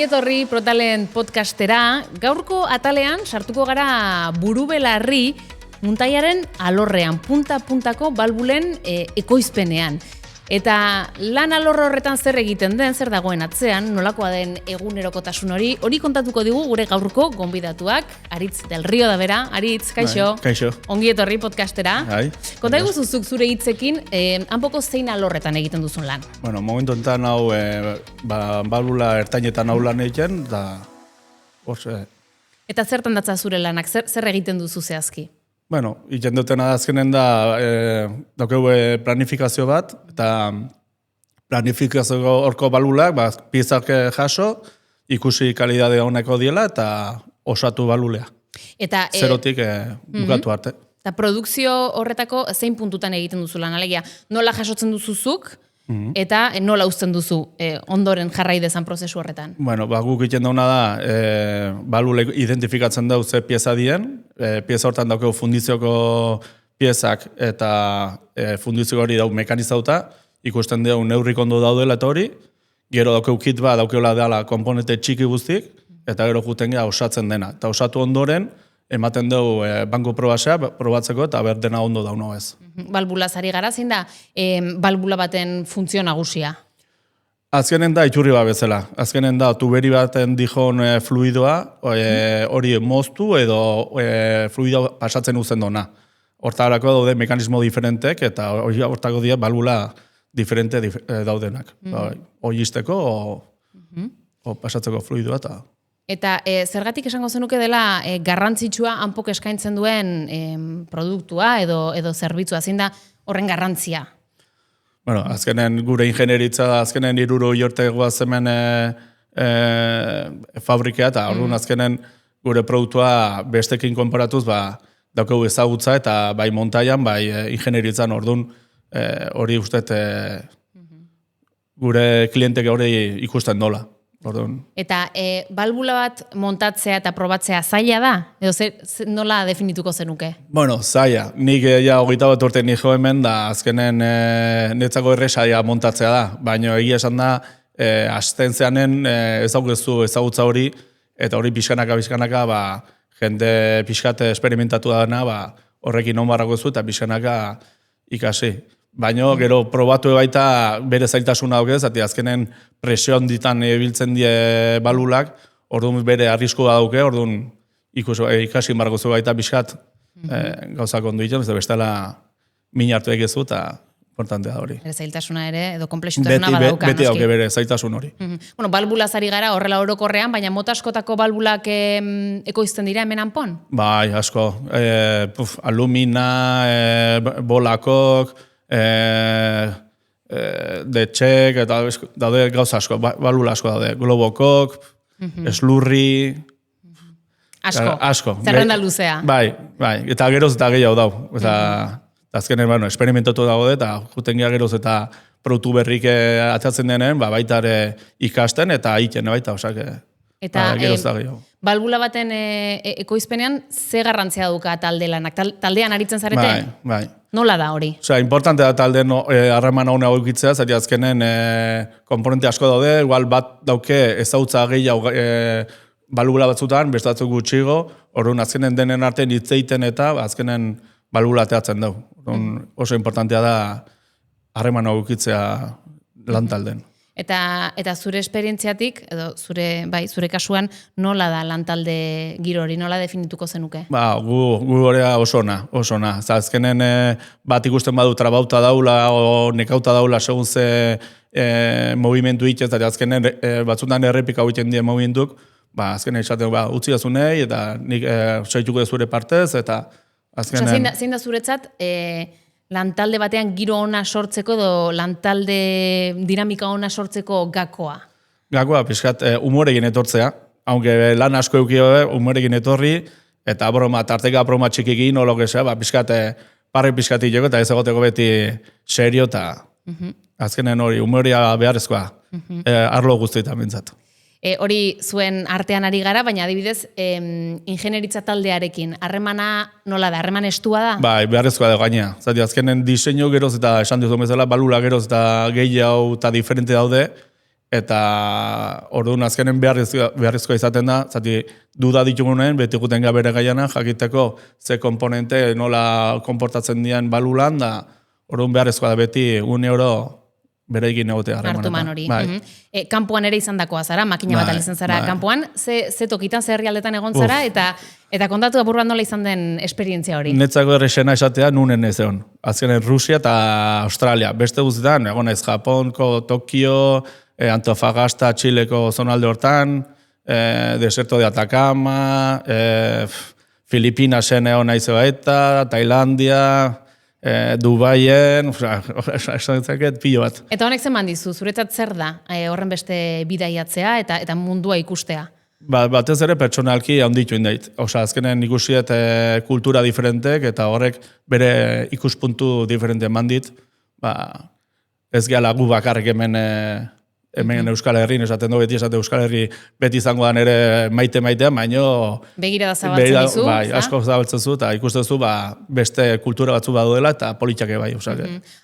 Ongietorri Protalen podcastera, gaurko atalean sartuko gara burubelarri muntaiaren alorrean, punta-puntako balbulen ekoizpenean. Eta lan alorro horretan zer egiten den, zer dagoen atzean, nolakoa den egunerokotasun hori kontatuko digu gure gaurko gonbidatuak, Aritz del Río da bera. Aritz, kaixo. Kaixo. Ongietorri podcastera. Konta Kaixo. zuzuk zure hitzekin, hanpoko zein alorretan egiten duzun lan? Bueno, momentu enten hau, balbula ertainetan hau lan egiten, da... Eta zertan datza zure lanak, zer egiten duzu zehazki? Bueno, egiten dutena da azkenen da, daukeu planifikazio bat, eta planifikazio horko balbulak, piezak jaso, ikusi kalidade honeko diela, eta osatu balbulea. Eta, Zerotik bukatu arte. Eta produkzio horretako zein puntutan egiten duzu lan, alegia, nola jasotzen duzuzuk, eta nola uzten duzu ondoren jarrai dezan prozesu horretan? Bueno, guk egiten dauna da, balbule identifikatzen dau ze pieza dien, pieza hortan daukeu fundizioko piezak eta fundizio hori dau mekanizauta, ikusten dugu neurrik ondo daudela eta hori, gero daukeu kit bat daukeula dela komponente txiki guztik, eta gero juten gara osatzen dena. Eta osatu ondoren, ematen dugu banko probasea, probatzeko eta berdena ondo dauno ez. Balbulaz ari gara, zein da balbula baten funtzio nagusia? Azkenen da iturri bat bezala. Azkenen da tuberi baten dijon fluidoa, hori moztu edo fluidoa pasatzen uzen dona. Hortarako daude mekanismo diferentek eta hortako dira balbula diferente daudenak. Hoi izteko o pasatzeko fluidoa eta... Eta zergatik esango zenuke dela garrantzitsua hanpok eskaintzen duen produktua edo zerbitzua, zein da horren garrantzia? Bueno, azkenen gure ingenieritza da, azkenen 3 urte goaz hemen fabrikea, eta orduan azkenen gure produktua bestekin konparatuz, daukegu ezagutza eta bai montaian, bai ingenieritzan, orduan hori ustet gure klientek hori ikusten dola. Orduan. Eta balbula bat montatzea eta probatzea zaila da? Edo nola definituko zenuke? Bueno, zaila. Nik 21 urte nijo hemen da azkenen netzako erresaia montatzea da. Baina egia esan da, hasten zeanen ezagukezu ezagutza hori, eta hori pixkanaka, jende pixkat esperimentatu dana, horrekin onbarrako zu eta pixkanaka ikasi. Baina gero probatu baita bere zailtasuna daukez, zati azkenen presio handitan biltzen die balulak, orduan bere arriskua dauke, orduan ikasi barko zu baita pixkat gauzak ondo egiten, ez da bestela min hartu egizu eta importantea da hori. Bere zailtasuna ere, edo komplexutasuna badauka. Beti dauke bere zailtasun hori. Bueno, balbulaz ari gara horrela orokorrean, baina mota askotako balbulak ekoizten dira hemen hanpon? Bai, asko. Alumina, bolakok, detxek, eta daude gauza asko, balbula asko daude, globokok, eslurri... Asko. Zerrenda luzea. Bai, eta geroz eta gehiago dau. Eta azkenen, esperimentatu dago eta juten geroz eta produktu berrik atzatzen denen, baita ere ikasten eta egiten baita, osak, geroz eta gehiago. Balbula baten ekoizpenean, ze garrantzia duka talde lanak? Taldean aritzen zarete? Bai. Nola da hori? Importante da talden harreman hona haukitzea, zati azkenen komponente asko daude, igual bat dauke ezagutza gehiago balbula batzutan, bestatzuk gutxigo, orduan azkenen denen artean hitzeiten eta azkenen balbula ateatzen dau. Oso importantea da harreman haukitzea lan talden. Eta zure esperientziatik, edo zure kasuan, nola da lantalde giro hori, nola definituko zenuke? Gu horea oso ona. Azkenen bat ikusten badu trabauta daula, o nekauta daula, segun ze movimentu itxez, eta azkenen batzutan errepika egiten die movimentuk, azkenen esaten utzi azunei, eta nik saituko zure partez, eta azkenen... Zein da zuretzat, lantalde batean giro ona sortzeko edo lantalde dinamika ona sortzeko gakoa? Gakoa, pixkat, humorekin etortzea. Aunque lan asko eukio, humorekin etorri, eta tarteka broma txikikin, olo gesea, pixkat, parre pixkatik joko, eta ez egoteko beti serio, eta azkenen hori, humorea beharrezkoa, arlo guztietan bintzat. Hori zuen artean ari gara, baina adibidez, ingenieritza taldearekin, harremana nola da, harreman estua da? Bai, beharrezkoa da gaina. Zati, azkenen diseinu geroz eta esan duzun bezala, balula geroz eta gehiago eta diferente daude, eta orduan azkenen beharrezkoa izaten da, zati duda ditugunen, beti guten bere gaiana, jakiteko ze komponente nola konportatzen dian balulan, da orduan beharrezkoa da beti €1 bere egin egotea. Hartuman hori. Kanpoan ere izan dakoa zara, makina bat alizen zara kanpoan, ze tokitan, ze herrialdetan egon zara, eta kontatu apur bat nola izan den esperientzia hori. Netzako errexena esatea nunen ez egon. Azkenen Rusia eta Australia. Beste guztietan, egon ez Japonko, Tokio, Antofagasta, Txileko zonalde hortan, Deserto de Atacama, Filipiнаsen egon naiz baita, Tailandia, Dubaien, esan zaket pilo bat. Eta honek zeman dizu, zuretzat zer da horren beste bidaiatzea eta mundua ikustea? Batez ere pertsonalki handitu indait. Azkenen ikusiet kultura diferentek eta horrek bere ikuspuntu diferente eman dit. Ez gehala gu bakarrik hemen Euskal Herrin, esaten du beti Euskal Herri beti izango dan ere maite-maitea, baino... Begira da zabaltzen dizu. Bai, asko zabaltzen zu, eta ikusten zu beste kultura batzu baduela, eta politiake bai.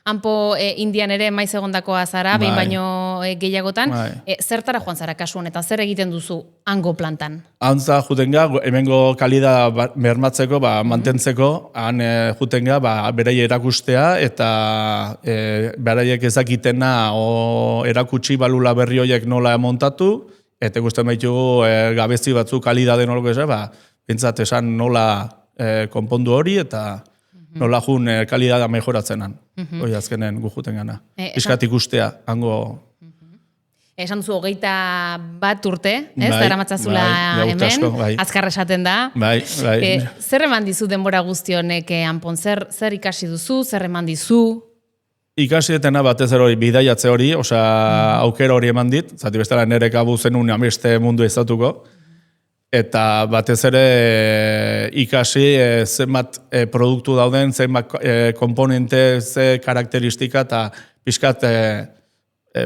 Hanpo Indian ere maiz egondakoa zara, behin baino gehiagotan. Zertara joan zara kasu honetan, zer egiten duzu hango plantan? Hantza jutenga, hemengo kalida bermatzeko, mantentzeko, han jutenga, berai erakustea, eta beraiek ezakitena erakutsi balula berri horiek nola montatu, eta ikusten baitugu gabezi batzu kalidade nolko esan, bintzat esan nola konpondu hori, eta nola jun kalidada mejoratzenan. Hori azkenen gu juten gana. Piskat ikustea, hango... Esan duzu 21 urte, ez? Da eramatzazula hemen, azkar esaten da. Bai. Zer eman dizu denbora guzti honek, Anpon? Zer ikasi duzu, zer eman dizu? Ikasi detena batez hori bidaiatze hori, aukera hori eman dit, zati bestela nire kabu zenun ameste mundu ezatuko, eta batez ere ikasi zenbat produktu dauden, zenbat komponente, ze karakteristika, eta pixkat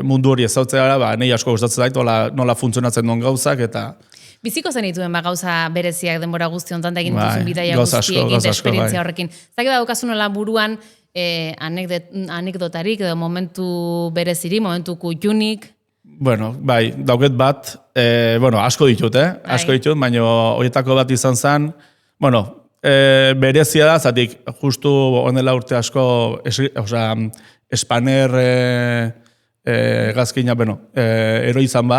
mundu hori ezautzea, nahi asko gustatzen zait, nola funtzionatzen duen gauzak, eta... Biziko zen dituen gauza bereziak denbora guzti ontan da egin dituzun bidaia guztiekin, esperientzia horrekin. Zaki da daukazu nola buruan anekdotarik edo momentu bereziri, momentu kutxunik? Bueno, bai, dauket bat, asko ditut, asko ditut, baina horietako bat izan zen, berezia da, zatik, justu onela urte asko, Espaner gazkina, ero izan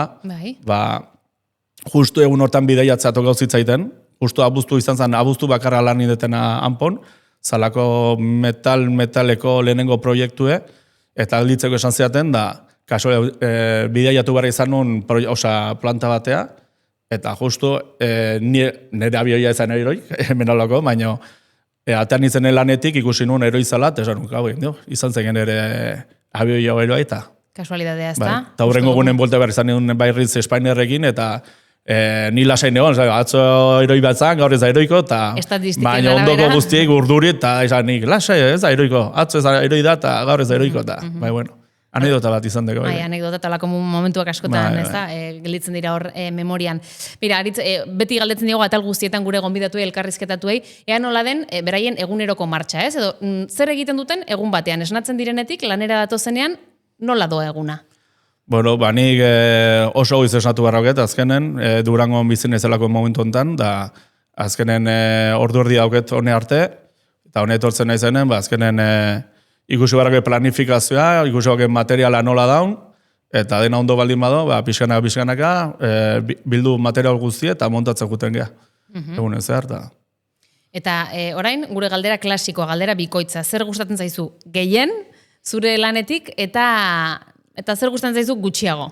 justu egun hortan bideiatzea gauzitzaiten, justu abuztu izan zen, abuztu bakarra lan idetena Anpon, zalako metaleko lehenengo proiektue, eta alditzeko esan zeaten, da, kaso bideiatu barra izan nun planta batea, eta justu nire abioia izan eroik, hemen alako, baina atean izen lanetik ikusi nun eroi zala, eta esan izan zen ere abioia eroa eta. Kasualidadea ez da? Eta horrengo gunen bolte behar izan nuen bairritz Espainerrekin, eta ni lasain egon, atzo eroi bat zan, gaur ez da eroiko, baina ondoko guztiek urduri, eta esan nik, lasai ez da eroiko, atzo ez da eroi da, eta gaur ez da eroiko, eta, anekdota bat izan dugu. Anekdota, talako momentuak askotan, ez da, gelitzen dira hor memorian. Mira, beti galdetzen diego atal guztietan gure gonbidatuei, elkarrizketatuei, ea nola den, beraien eguneroko martxa, ez? Edo, zer egiten duten egun batean, esnatzen direnetik, lanera datozenean, nola doa eguna? Bueno, nik oso goiz esnatu barrauket, azkenen, Durangon bizin ezelako momentu honetan, da azkenen ordu erdi dauket hone arte, eta hone etortzen nahi zenen, azkenen ikusi barrauket planifikazioa, ikusi barrauket materiala nola daun, eta dena ondo baldin bado, pixkanaka, bildu material guzti eta montatzen juten geha. Egun ez zehar, Eta orain, gure galdera klasikoa, galdera bikoitza, zer gustatzen zaizu gehien, zure lanetik, eta zer gustatzen zaizu gutxiago?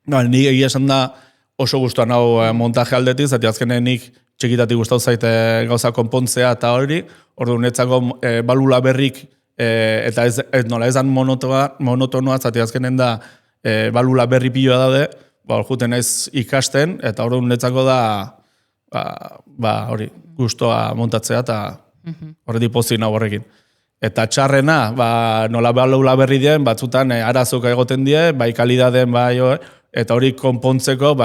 Nik egia esan da oso gustuan hau montaje aldetik, zati azkenen nik txikitatik gustatu zaite gauza konpontzea eta hori, ordu netzako balula berrik, eta ez dan monotonoa, zati azkenen da balula berri piloa daude, juten ez ikasten, eta ordu netzako da hori, gustoa montatzea, eta horretik pozina horrekin. Eta txarrena, nola balula berri dien, batzutan arazoka egoten die, bai kalidaden, eta hori konpontzeko,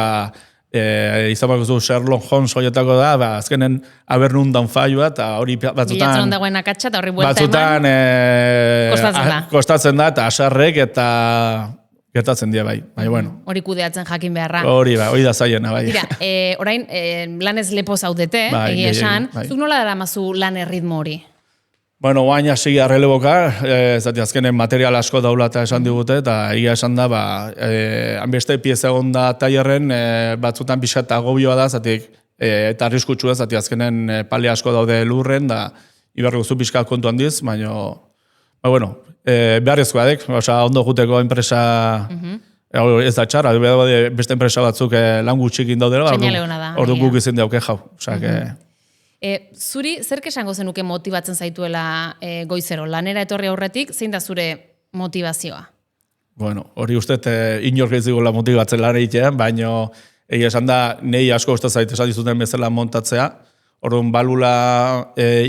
izan bakuzu Sherlock Holmes horietako da, azkenen abernundan faioa, eta hori batzutan... Bilatzen dagoen akatsa, eta horri buelta eman, kostatzen da, eta asarrek, eta gertatzen dira bai, baina bueno. Hori kudeatzen jakin beharra. Hori da zaiena bai. Tira, orain lanez lepo zaudete, egia esan. Bai. Zuk nola daramazu lan erritmo hori? Bueno, guain hasi arreleboka, zati azkenen material asko daula eta esan digute, eta egia esan da, hanbeste pieza egon da tailerren, batzutan pixat agobioa da, zatik, eta arriskutsua, zati azkenen pale asko daude lurren, da ibarriko zu pixka kontu handiz, baina, bueno, beharrezkoa dek, ondo juteko enpresa, ez da txarra, beste enpresa batzuk lan gutxikin daudela, ordu guk izin dauke jau, zuri, zerk esango zenuke motibatzen zaituela goizero? Lanera etorri aurretik, zein da zure motivazioa? Bueno, hori uste inork ez digula motibatzen lan egitean, baina egia esan da, nahi asko uste zait esan dizuten bezala montatzea, orduan balula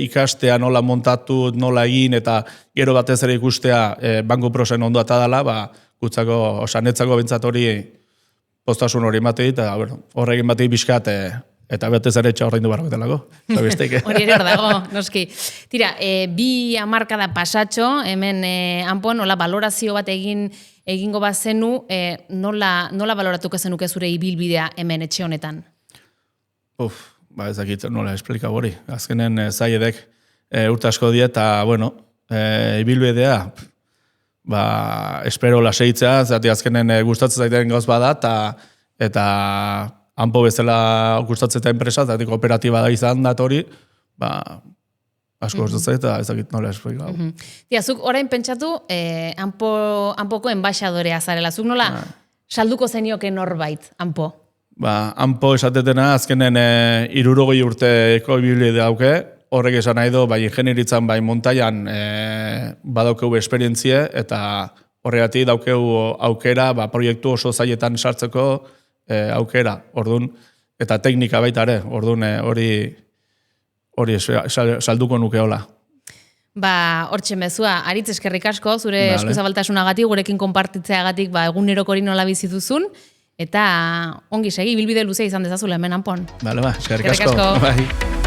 ikastea nola montatu, nola egin, eta gero batez ere ikustea banku prosen ondo eta dela, gutzako, netzako bintzat hori postasun hori ematei, eta horregin batei bizkat, eta betez ere etxa horrein du barroketelako. Hori ere hor dago, noski. Tira, 2 hamarkada pasatxo, hemen Anpon, nola balorazio bat egingo bat zenu, nola baloratuko zenuke zure ibilbidea hemen etxe honetan? Ez dakit nola esplika hori. Azkenen zaiedek urte asko die, eta, bueno, ibilbidea, espero laseitzea, zati azkenen gustatzen zaiten gauz bada, eta Anpo bezala gustatzen eta enpresa, eta kooperatiba da izan dat hori, asko gustatzen eta ezakit nola esplika. Zuk orain pentsatu, Anpoko enbaixadorea zarela. Zuk nola salduko zenioke norbait, Anpo? Anpo esatetena, azkenen 60 urteko ibili dauke, horrek esan nahi du, bai ingenieritzan, bai montaian badaukeu esperientzie, eta horregatik daukeu aukera, proiektu oso zailetan sartzeko, aukera, orduan, eta teknika baita ere, orduan hori salduko nukeola. Hortxe mezua, Aritz eskerrik asko, zure eskuzabaltasunagatik, gurekin konpartitzeagatik eguneroko hori nola bizituzun, eta ongi segi, bilbide luzea izan dezazula hemen Anpon. Eskerrik asko.